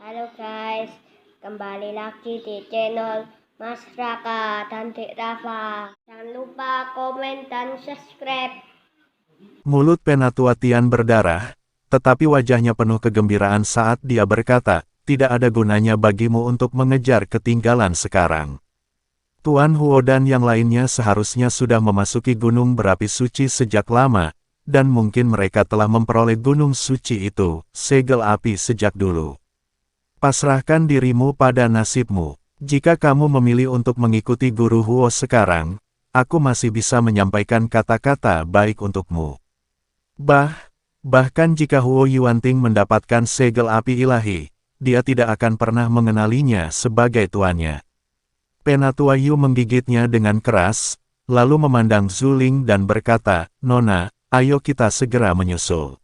Halo guys, kembali lagi di channel Mas Raka dan Dek Rafa. Jangan lupa komen dan subscribe. Mulut Penatua Tian berdarah, tetapi wajahnya penuh kegembiraan saat dia berkata, tidak ada gunanya bagimu untuk mengejar ketinggalan sekarang. Tuan Huo dan yang lainnya seharusnya sudah memasuki gunung berapi suci sejak lama, dan mungkin mereka telah memperoleh gunung suci itu, segel api sejak dulu. Pasrahkan dirimu pada nasibmu. Jika kamu memilih untuk mengikuti Guru Huo sekarang, aku masih bisa menyampaikan kata-kata baik untukmu. Bahkan jika Huo Yuanting mendapatkan segel api ilahi, dia tidak akan pernah mengenalinya sebagai tuannya. Penatua Yu menggigitnya dengan keras, lalu memandang Zuling dan berkata, Nona, ayo kita segera menyusul.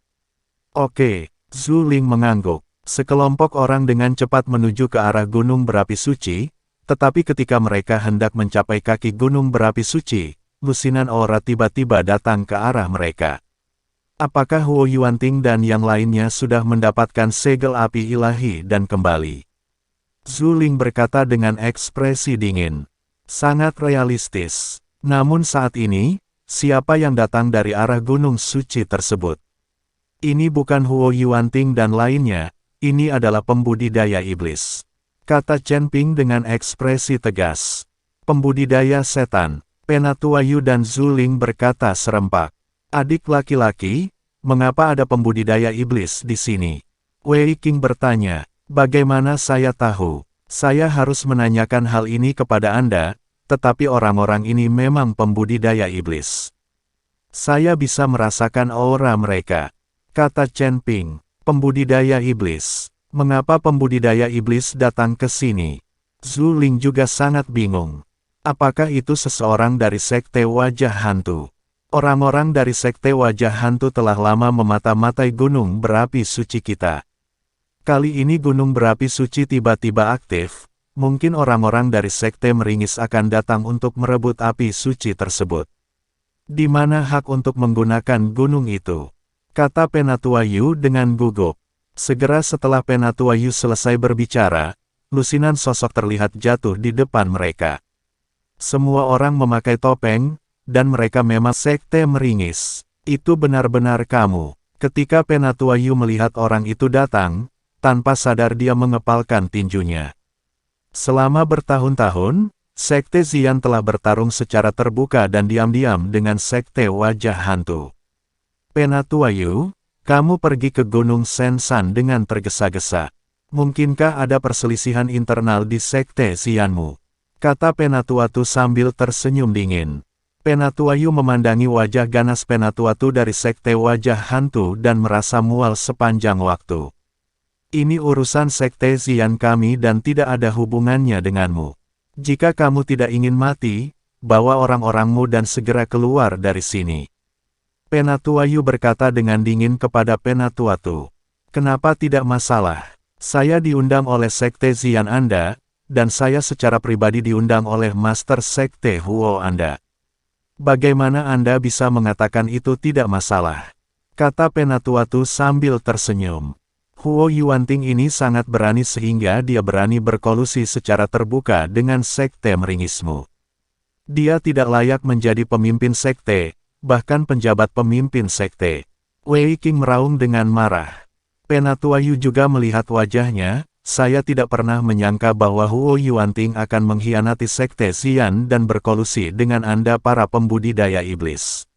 Oke, Zuling mengangguk. Sekelompok orang dengan cepat menuju ke arah gunung berapi suci, tetapi ketika mereka hendak mencapai kaki gunung berapi suci, lusinan aura tiba-tiba datang ke arah mereka. Apakah Huo Yuanting dan yang lainnya sudah mendapatkan segel api ilahi dan kembali? Zuling berkata dengan ekspresi dingin. Sangat realistis. Namun saat ini, siapa yang datang dari arah gunung suci tersebut? Ini bukan Huo Yuanting dan lainnya, ini adalah pembudidaya iblis. Kata Chen Ping dengan ekspresi tegas. Pembudidaya setan. Penatua Yu dan Zuling berkata serempak. Adik laki-laki, mengapa ada pembudidaya iblis di sini? Wei Qing bertanya, bagaimana saya tahu? Saya harus menanyakan hal ini kepada Anda, tetapi orang-orang ini memang pembudidaya iblis. Saya bisa merasakan aura mereka. Kata Chen Ping, pembudidaya iblis. Mengapa pembudidaya iblis datang ke sini? Zuling juga sangat bingung. Apakah itu seseorang dari sekte wajah hantu? Orang-orang dari sekte wajah hantu telah lama memata-matai gunung berapi suci kita. Kali ini gunung berapi suci tiba-tiba aktif, mungkin orang-orang dari sekte meringis akan datang untuk merebut api suci tersebut. Di mana hak untuk menggunakan gunung itu? Kata Penatua Yu dengan gugup. Segera setelah Penatua Yu selesai berbicara, lusinan sosok terlihat jatuh di depan mereka. Semua orang memakai topeng, dan mereka memang sekte meringis. Itu benar-benar kamu. Ketika Penatua Yu melihat orang itu datang, tanpa sadar dia mengepalkan tinjunya. Selama bertahun-tahun, sekte Xian telah bertarung secara terbuka dan diam-diam dengan sekte wajah hantu. Penatua Yu, kamu pergi ke Gunung Sensan dengan tergesa-gesa. Mungkinkah ada perselisihan internal di sekte Xianmu? Kata Penatua Tu sambil tersenyum dingin. Penatua Yu memandangi wajah ganas Penatua Tu dari sekte wajah hantu dan merasa mual sepanjang waktu. Ini urusan sekte Xian kami dan tidak ada hubungannya denganmu. Jika kamu tidak ingin mati, bawa orang-orangmu dan segera keluar dari sini. Penatua Yu berkata dengan dingin kepada Penatua Tu. Kenapa tidak masalah? Saya diundang oleh sekte Xian Anda, dan saya secara pribadi diundang oleh Master Sekte Huo Anda. Bagaimana Anda bisa mengatakan itu tidak masalah? Kata Penatua Tu sambil tersenyum. Huo Yuanting ini sangat berani sehingga dia berani berkolusi secara terbuka dengan sekte meringismu. Dia tidak layak menjadi pemimpin sekte, bahkan penjabat pemimpin sekte. Wei Qing meraung dengan marah. Penatua Yu juga melihat wajahnya. Saya tidak pernah menyangka bahwa Huo Yuanting akan mengkhianati sekte Xian dan berkolusi dengan Anda para pembudidaya iblis.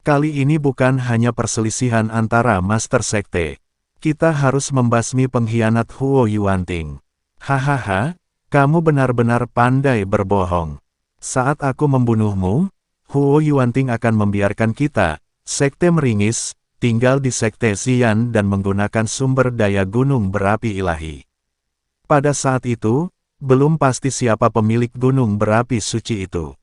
Kali ini bukan hanya perselisihan antara master sekte. Kita harus membasmi pengkhianat Huo Yuanting. Hahaha, kamu benar-benar pandai berbohong. Saat aku membunuhmu, Huo Yuanting akan membiarkan kita, sekte meringis, tinggal di sekte Xian dan menggunakan sumber daya gunung berapi ilahi. Pada saat itu, belum pasti siapa pemilik gunung berapi suci itu.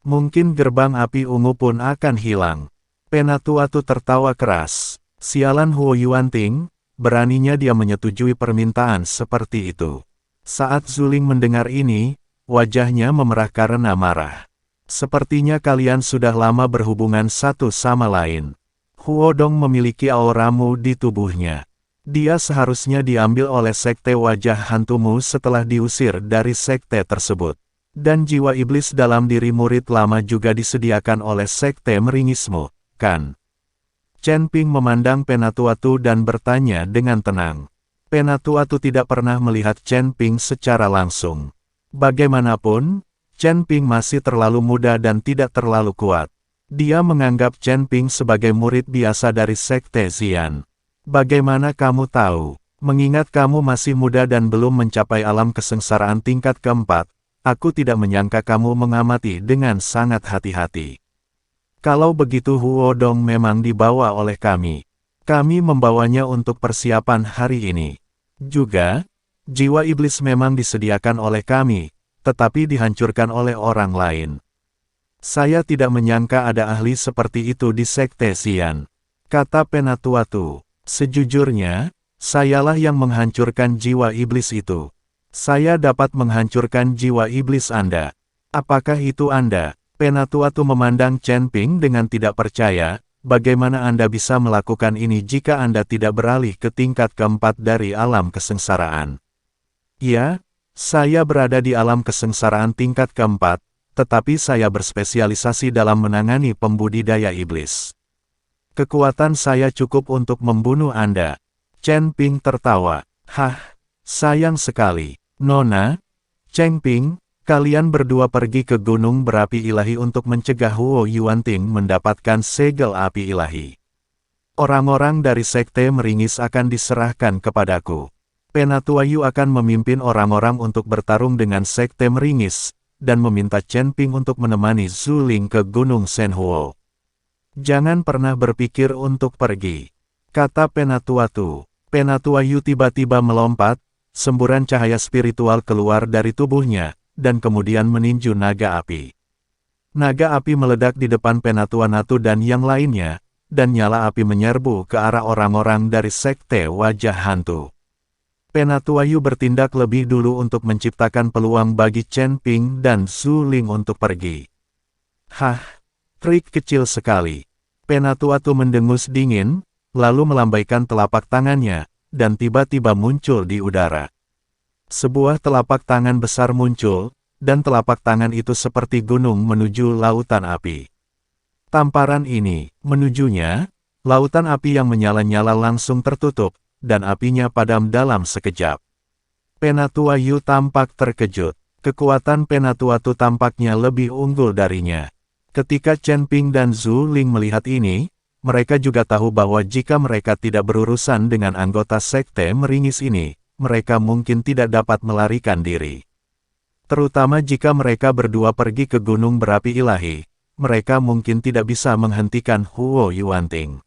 Mungkin gerbang api ungu pun akan hilang. Penatua Tu tertawa keras. Sialan Huo Yuanting, beraninya dia menyetujui permintaan seperti itu. Saat Zuling mendengar ini, wajahnya memerah karena marah. Sepertinya kalian sudah lama berhubungan satu sama lain. Huo Dong memiliki auramu di tubuhnya. Dia seharusnya diambil oleh sekte wajah hantumu setelah diusir dari sekte tersebut. Dan jiwa iblis dalam diri murid lama juga disediakan oleh sekte meringismu, kan? Chen Ping memandang Penatuatu dan bertanya dengan tenang. Penatuatu tidak pernah melihat Chen Ping secara langsung. Bagaimanapun, Chen Ping masih terlalu muda dan tidak terlalu kuat. Dia menganggap Chen Ping sebagai murid biasa dari sekte Xian. Bagaimana kamu tahu? Mengingat kamu masih muda dan belum mencapai alam kesengsaraan tingkat keempat, aku tidak menyangka kamu mengamati dengan sangat hati-hati. Kalau begitu Huo Dong memang dibawa oleh kami. Kami membawanya untuk persiapan hari ini. Juga, jiwa iblis memang disediakan oleh kami, tetapi dihancurkan oleh orang lain. Saya tidak menyangka ada ahli seperti itu di sekte Xian, kata Penatuatu. Sejujurnya, sayalah yang menghancurkan jiwa iblis itu. Saya dapat menghancurkan jiwa iblis Anda. Apakah itu Anda? Penatuatu memandang Chen Ping dengan tidak percaya. Bagaimana Anda bisa melakukan ini jika Anda tidak beralih ke tingkat keempat dari alam kesengsaraan? Ya, saya berada di alam kesengsaraan tingkat keempat, tetapi saya berspesialisasi dalam menangani pembudidaya iblis. Kekuatan saya cukup untuk membunuh Anda. Chen Ping tertawa. Hah, sayang sekali. Nona, Chen Ping, kalian berdua pergi ke gunung berapi ilahi untuk mencegah Huo Yuanting mendapatkan segel api ilahi. Orang-orang dari sekte meringis akan diserahkan kepadaku. Penatuayu akan memimpin orang-orang untuk bertarung dengan sekte meringis, dan meminta Chen Ping untuk menemani Zhu Ling ke gunung Shenhuo. Jangan pernah berpikir untuk pergi, kata Penatuatu. Penatuayu tiba-tiba melompat, semburan cahaya spiritual keluar dari tubuhnya, dan kemudian meninju naga api. Naga api meledak di depan Penatuanatu dan yang lainnya, dan nyala api menyerbu ke arah orang-orang dari sekte wajah hantu. Penatuayu bertindak lebih dulu untuk menciptakan peluang bagi Chen Ping dan Zhu Ling untuk pergi. Hah, trik kecil sekali. Penatuatu mendengus dingin, lalu melambaikan telapak tangannya, dan tiba-tiba muncul di udara. Sebuah telapak tangan besar muncul, dan telapak tangan itu seperti gunung menuju lautan api. Tamparan ini, menujunya, lautan api yang menyala-nyala langsung tertutup, dan apinya padam dalam sekejap. Penatuayu tampak terkejut. Kekuatan Penatuatu tampaknya lebih unggul darinya. Ketika Chen Ping dan Zhu Ling melihat ini, mereka juga tahu bahwa jika mereka tidak berurusan dengan anggota sekte meringis ini, mereka mungkin tidak dapat melarikan diri. Terutama jika mereka berdua pergi ke gunung berapi ilahi, mereka mungkin tidak bisa menghentikan Huo Yuanting.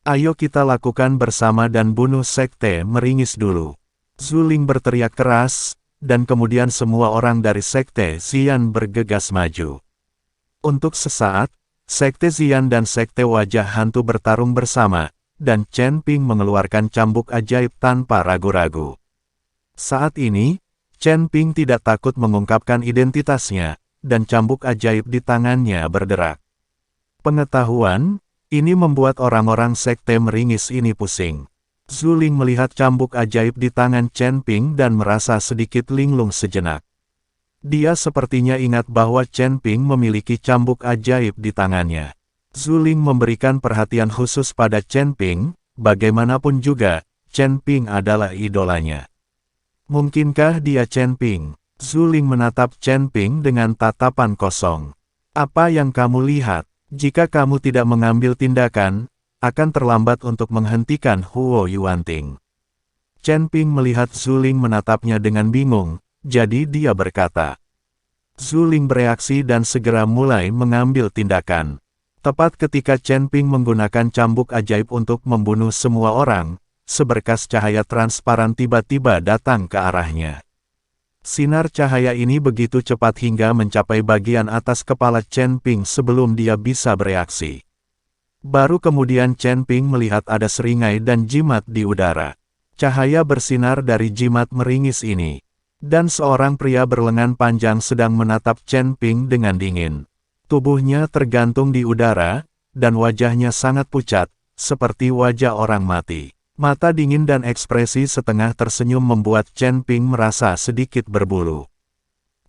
Ayo kita lakukan bersama dan bunuh sekte meringis dulu. Zhu Ling berteriak keras, dan kemudian semua orang dari sekte Xian bergegas maju. Untuk sesaat, sekte Xian dan sekte wajah hantu bertarung bersama, dan Chen Ping mengeluarkan cambuk ajaib tanpa ragu-ragu. Saat ini, Chen Ping tidak takut mengungkapkan identitasnya, dan cambuk ajaib di tangannya berderak. Pengetahuan ini membuat orang-orang sekte meringis ini pusing. Zhu Ling melihat cambuk ajaib di tangan Chen Ping dan merasa sedikit linglung sejenak. Dia sepertinya ingat bahwa Chen Ping memiliki cambuk ajaib di tangannya. Zhu Ling memberikan perhatian khusus pada Chen Ping, bagaimanapun juga, Chen Ping adalah idolanya. Mungkinkah dia Chen Ping? Zhu Ling menatap Chen Ping dengan tatapan kosong. Apa yang kamu lihat? Jika kamu tidak mengambil tindakan, akan terlambat untuk menghentikan Huo Yuanting. Chen Ping melihat Zhu Ling menatapnya dengan bingung, jadi dia berkata. Zhu Ling bereaksi dan segera mulai mengambil tindakan. Tepat ketika Chen Ping menggunakan cambuk ajaib untuk membunuh semua orang, seberkas cahaya transparan tiba-tiba datang ke arahnya. Sinar cahaya ini begitu cepat hingga mencapai bagian atas kepala Chen Ping sebelum dia bisa bereaksi. Baru kemudian Chen Ping melihat ada seringai dan jimat di udara. Cahaya bersinar dari jimat meringis ini. Dan seorang pria berlengan panjang sedang menatap Chen Ping dengan dingin. Tubuhnya tergantung di udara, dan wajahnya sangat pucat, seperti wajah orang mati. Mata dingin dan ekspresi setengah tersenyum membuat Chen Ping merasa sedikit berbulu.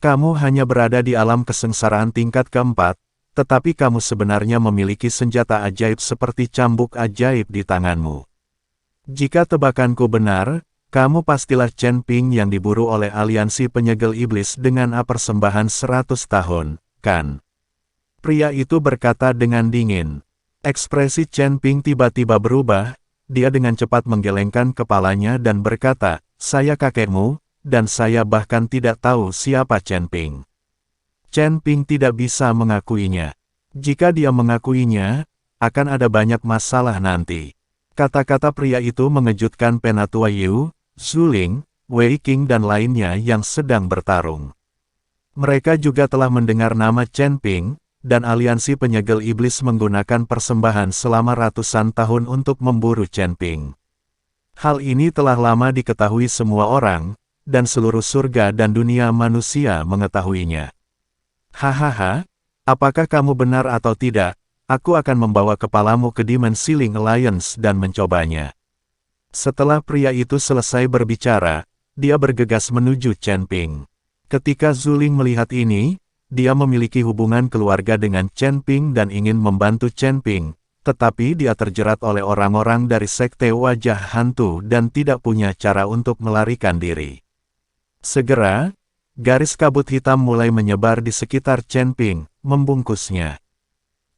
Kamu hanya berada di alam kesengsaraan tingkat keempat, tetapi kamu sebenarnya memiliki senjata ajaib seperti cambuk ajaib di tanganmu. Jika tebakanku benar, kamu pastilah Chen Ping yang diburu oleh aliansi penyegel iblis dengan persembahan 100 tahun, kan? Pria itu berkata dengan dingin. Ekspresi Chen Ping tiba-tiba berubah, dia dengan cepat menggelengkan kepalanya dan berkata, saya kakekmu, dan saya bahkan tidak tahu siapa Chen Ping. Chen Ping tidak bisa mengakuinya. Jika dia mengakuinya, akan ada banyak masalah nanti. Kata-kata pria itu mengejutkan Penatua Yu, Zuling, Wei Qing dan lainnya yang sedang bertarung. Mereka juga telah mendengar nama Chen Ping, dan aliansi penyegel iblis menggunakan persembahan selama ratusan tahun untuk memburu Chen Ping. Hal ini telah lama diketahui semua orang, dan seluruh surga dan dunia manusia mengetahuinya. Hahaha, apakah kamu benar atau tidak, aku akan membawa kepalamu ke Demon Ceiling Alliance dan mencobanya. Setelah pria itu selesai berbicara, dia bergegas menuju Chen Ping. Ketika Zuling melihat ini, dia memiliki hubungan keluarga dengan Chen Ping dan ingin membantu Chen Ping, tetapi dia terjerat oleh orang-orang dari sekte wajah hantu dan tidak punya cara untuk melarikan diri. Segera, garis kabut hitam mulai menyebar di sekitar Chen Ping, membungkusnya.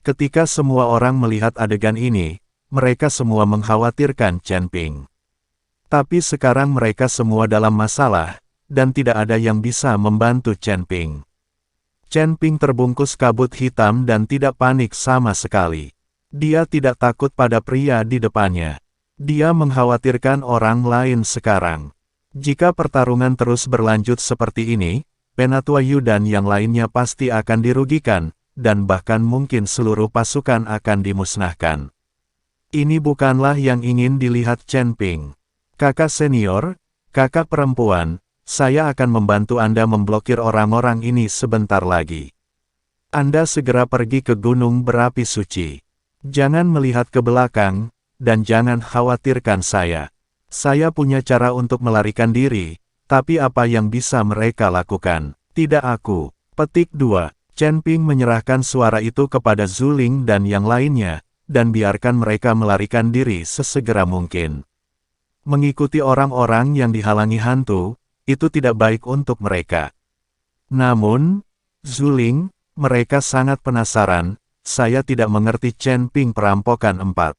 Ketika semua orang melihat adegan ini, mereka semua mengkhawatirkan Chen Ping. Tapi sekarang mereka semua dalam masalah, dan tidak ada yang bisa membantu Chen Ping. Chen Ping terbungkus kabut hitam dan tidak panik sama sekali. Dia tidak takut pada pria di depannya. Dia mengkhawatirkan orang lain sekarang. Jika pertarungan terus berlanjut seperti ini, Penatua Yu dan yang lainnya pasti akan dirugikan, dan bahkan mungkin seluruh pasukan akan dimusnahkan. Ini bukanlah yang ingin dilihat Chen Ping. Kakak senior, kakak perempuan, saya akan membantu Anda memblokir orang-orang ini sebentar lagi. Anda segera pergi ke gunung berapi suci. Jangan melihat ke belakang, dan jangan khawatirkan saya. Saya punya cara untuk melarikan diri, tapi apa yang bisa mereka lakukan? Tidak aku. Petik 2. Chen Ping menyerahkan suara itu kepada Zuling dan yang lainnya, dan biarkan mereka melarikan diri sesegera mungkin. Mengikuti orang-orang yang dihalangi hantu, itu tidak baik untuk mereka. Namun, Zuling, mereka sangat penasaran, saya tidak mengerti Chen Ping perampokan 4.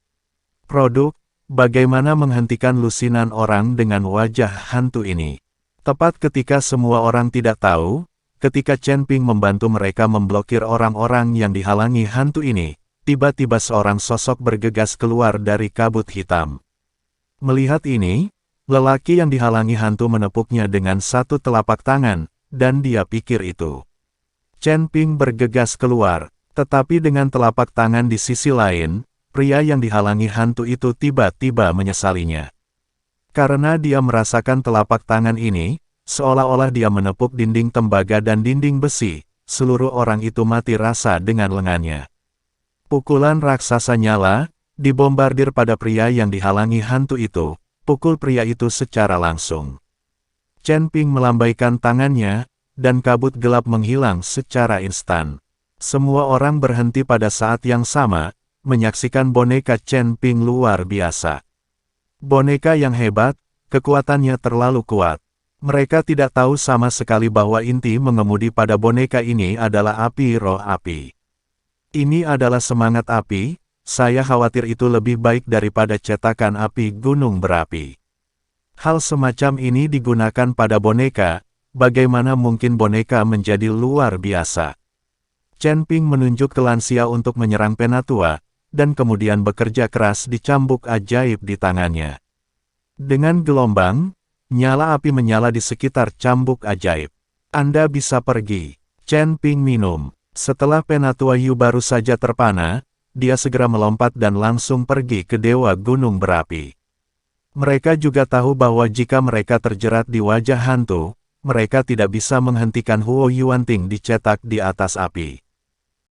Produk, bagaimana menghentikan lusinan orang dengan wajah hantu ini. Tepat ketika semua orang tidak tahu, ketika Chen Ping membantu mereka memblokir orang-orang yang dihalangi hantu ini, tiba-tiba seorang sosok bergegas keluar dari kabut hitam. Melihat ini, lelaki yang dihalangi hantu menepuknya dengan satu telapak tangan, dan dia pikir itu. Chen Ping bergegas keluar, tetapi dengan telapak tangan di sisi lain, pria yang dihalangi hantu itu tiba-tiba menyesalinya. Karena dia merasakan telapak tangan ini, seolah-olah dia menepuk dinding tembaga dan dinding besi, seluruh orang itu mati rasa dengan lengannya. Pukulan raksasa nyala, dibombardir pada pria yang dihalangi hantu itu, pukul pria itu secara langsung. Chen Ping melambaikan tangannya, dan kabut gelap menghilang secara instan. Semua orang berhenti pada saat yang sama, menyaksikan boneka Chen Ping luar biasa. Boneka yang hebat, kekuatannya terlalu kuat. Mereka tidak tahu sama sekali bahwa inti mengemudi pada boneka ini adalah api roh api. Ini adalah semangat api, saya khawatir itu lebih baik daripada cetakan api gunung berapi. Hal semacam ini digunakan pada boneka, bagaimana mungkin boneka menjadi luar biasa? Chen Ping menunjuk ke lansia untuk menyerang Penatua, dan kemudian bekerja keras di cambuk ajaib di tangannya. Dengan gelombang, nyala api menyala di sekitar cambuk ajaib. Anda bisa pergi. Chen Ping minum. Setelah Penatua Yu baru saja terpana, dia segera melompat dan langsung pergi ke Dewa Gunung Berapi. Mereka juga tahu bahwa jika mereka terjerat di wajah hantu, mereka tidak bisa menghentikan Huo Yuanting dicetak di atas api.